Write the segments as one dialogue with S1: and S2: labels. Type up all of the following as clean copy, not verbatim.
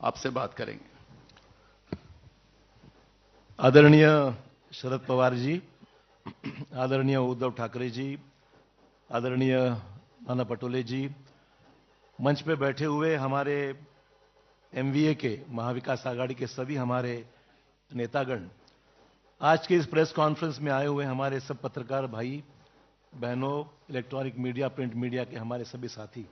S1: आपसे बात करेंगे।
S2: आदरणीय शरद पवार जी, आदरणीय उद्धव ठाकरे जी, आदरणीय नाना पटोले जी, मंच पे बैठे हुए हमारे एमवीए के महाविकास आघाड़ी के सभी हमारे नेतागण, आज के इस प्रेस कॉन्फ्रेंस में आए हुए हमारे सब पत्रकार भाई बहनों, इलेक्ट्रॉनिक मीडिया, प्रिंट मीडिया के हमारे सभी साथी,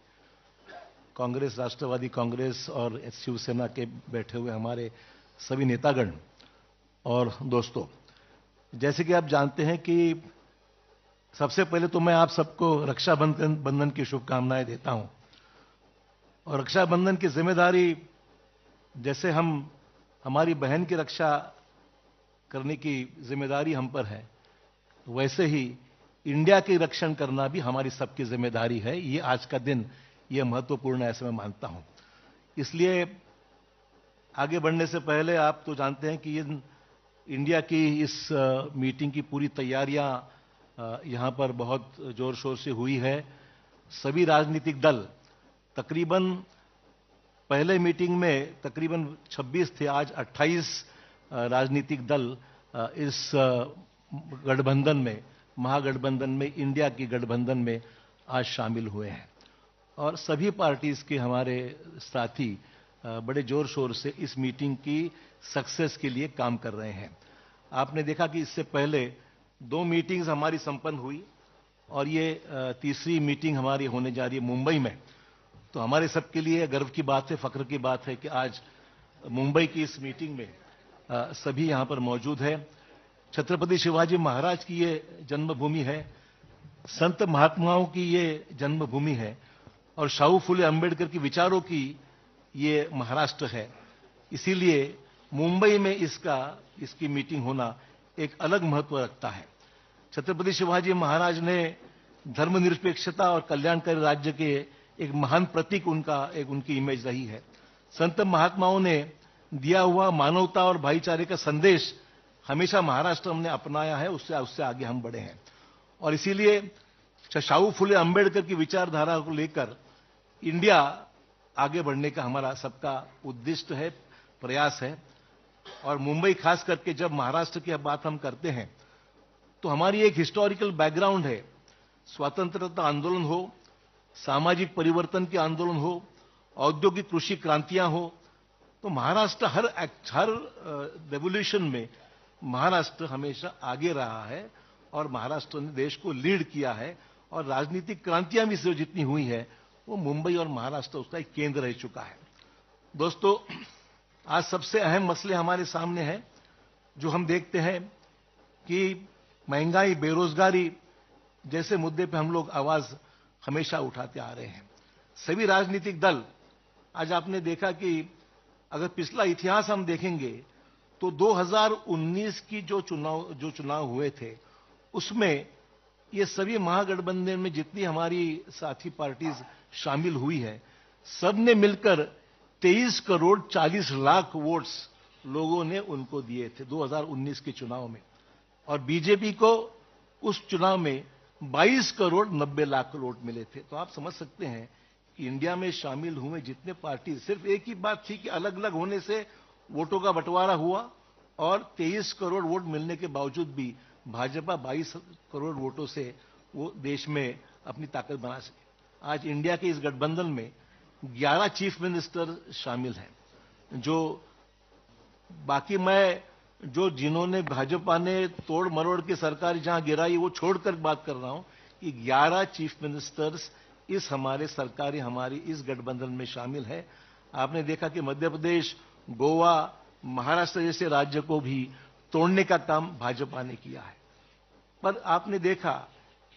S2: कांग्रेस, राष्ट्रवादी कांग्रेस और शिवसेना के बैठे हुए हमारे सभी नेतागण और दोस्तों, जैसे कि आप जानते हैं कि सबसे पहले तो मैं आप सबको रक्षाबंधन की शुभकामनाएं देता हूं। और रक्षाबंधन की जिम्मेदारी, जैसे हमारी बहन की रक्षा करने की जिम्मेदारी हम पर है, वैसे ही इंडिया की रक्षण करना भी हमारी सबकी जिम्मेदारी है। ये आज का दिन ये महत्वपूर्ण है, ऐसे मैं मानता हूं। इसलिए आगे बढ़ने से पहले आप तो जानते हैं कि ये इंडिया की इस मीटिंग की पूरी तैयारियां यहां पर बहुत जोर शोर से हुई है। सभी राजनीतिक दल तकरीबन पहले मीटिंग में तकरीबन 26 थे, आज 28 राजनीतिक दल इस गठबंधन में, महागठबंधन में, इंडिया की गठबंधन में आज शामिल हुए हैं। और सभी पार्टीज के हमारे साथी बड़े जोर शोर से इस मीटिंग की सक्सेस के लिए काम कर रहे हैं। आपने देखा कि इससे पहले 2 मीटिंग्स हमारी संपन्न हुई और ये तीसरी मीटिंग हमारी होने जा रही है मुंबई में। तो हमारे सबके लिए गर्व की बात है, फख्र की बात है कि आज मुंबई की इस मीटिंग में सभी यहां पर मौजूद है। छत्रपति शिवाजी महाराज की ये जन्मभूमि है, संत महात्माओं की ये जन्मभूमि है और शाहू फुले अंबेडकर की विचारों की ये महाराष्ट्र है। इसीलिए मुंबई में इसकी मीटिंग होना एक अलग महत्व रखता है। छत्रपति शिवाजी महाराज ने धर्मनिरपेक्षता और कल्याणकारी राज्य के एक महान प्रतीक उनकी इमेज रही है। संत महात्माओं ने दिया हुआ मानवता और भाईचारे का संदेश हमेशा महाराष्ट्र हमने अपनाया है, उससे आगे हम बढ़े हैं। और इसीलिए शाहू फुले अंबेडकर की विचारधारा को लेकर इंडिया आगे बढ़ने का हमारा सबका उद्दिष्ट है, प्रयास है। और मुंबई खास करके जब महाराष्ट्र की बात हम करते हैं तो हमारी एक हिस्टोरिकल बैकग्राउंड है। स्वतंत्रता आंदोलन हो, सामाजिक परिवर्तन के आंदोलन हो, औद्योगिक कृषि क्रांतियां हो, तो महाराष्ट्र हर रेवोल्यूशन में महाराष्ट्र हमेशा आगे रहा है और महाराष्ट्र ने देश को लीड किया है। और राजनीतिक क्रांतियां भी जितनी हुई है वो मुंबई और महाराष्ट्र उसका एक केंद्र रह चुका है। दोस्तों, आज सबसे अहम मसले हमारे सामने हैं जो हम देखते हैं कि महंगाई, बेरोजगारी जैसे मुद्दे पे हम लोग आवाज हमेशा उठाते आ रहे हैं। सभी राजनीतिक दल, आज आपने देखा कि अगर पिछला इतिहास हम देखेंगे तो 2019 की जो चुनाव हुए थे उसमें ये सभी महागठबंधन में जितनी हमारी साथी पार्टीज शामिल हुई है, सबने मिलकर 23 करोड़ 40 लाख वोट्स लोगों ने उनको दिए थे 2019 के चुनाव में। और बीजेपी को उस चुनाव में 22 करोड़ 90 लाख वोट मिले थे। तो आप समझ सकते हैं कि इंडिया में शामिल हुए जितने पार्टी, सिर्फ एक ही बात थी कि अलग अलग होने से वोटों का बंटवारा हुआ और 23 करोड़ वोट मिलने के बावजूद भी भाजपा 22 करोड़ वोटों से वो देश में अपनी ताकत बना सके। आज इंडिया के इस गठबंधन में 11 चीफ मिनिस्टर शामिल हैं, जो बाकी जिन्होंने भाजपा ने तोड़ मरोड़ के सरकार जहां गिराई वो छोड़कर बात कर रहा हूं कि 11 चीफ मिनिस्टर्स इस हमारी इस गठबंधन में शामिल है। आपने देखा कि मध्य प्रदेश, गोवा, महाराष्ट्र जैसे राज्य को भी तोड़ने का काम भाजपा ने किया है। पर आपने देखा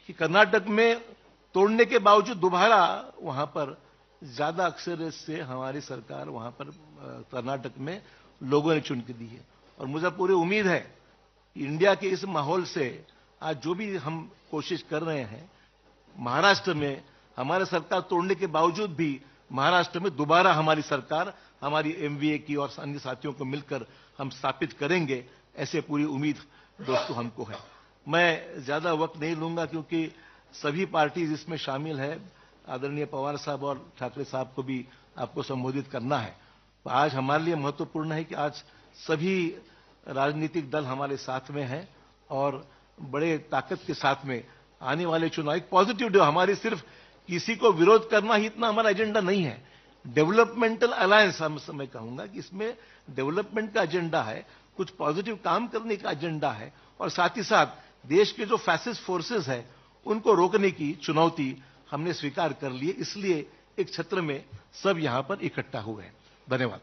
S2: कि कर्नाटक में तोड़ने के बावजूद दोबारा वहां पर ज्यादा अक्सरियत से हमारी सरकार वहां पर कर्नाटक में लोगों ने चुन के दी है। और मुझे पूरी उम्मीद है कि इंडिया के इस माहौल से आज जो भी हम कोशिश कर रहे हैं, महाराष्ट्र में हमारे सरकार तोड़ने के बावजूद भी महाराष्ट्र में दोबारा हमारी सरकार, हमारी एमवीए की और अन्य साथियों को मिलकर हम स्थापित करेंगे, ऐसे पूरी उम्मीद दोस्तों हमको है। मैं ज्यादा वक्त नहीं लूंगा क्योंकि सभी पार्टीज इसमें शामिल है। आदरणीय पवार साहब और ठाकरे साहब को भी आपको संबोधित करना है। आज हमारे लिए महत्वपूर्ण है कि आज सभी राजनीतिक दल हमारे साथ में हैं और बड़े ताकत के साथ में आने वाले चुनाव एक पॉजिटिव डे हमारी सिर्फ किसी को विरोध करना ही इतना हमारा एजेंडा नहीं है। डेवलपमेंटल अलायंस मैं कहूंगा कि इसमें डेवलपमेंट का एजेंडा है, कुछ पॉजिटिव काम करने का एजेंडा है और साथ ही साथ देश के जो फैसिस्ट फोर्सेस है उनको रोकने की चुनौती हमने स्वीकार कर ली है। इसलिए एक छत्र में सब यहां पर इकट्ठा हुए हैं। धन्यवाद।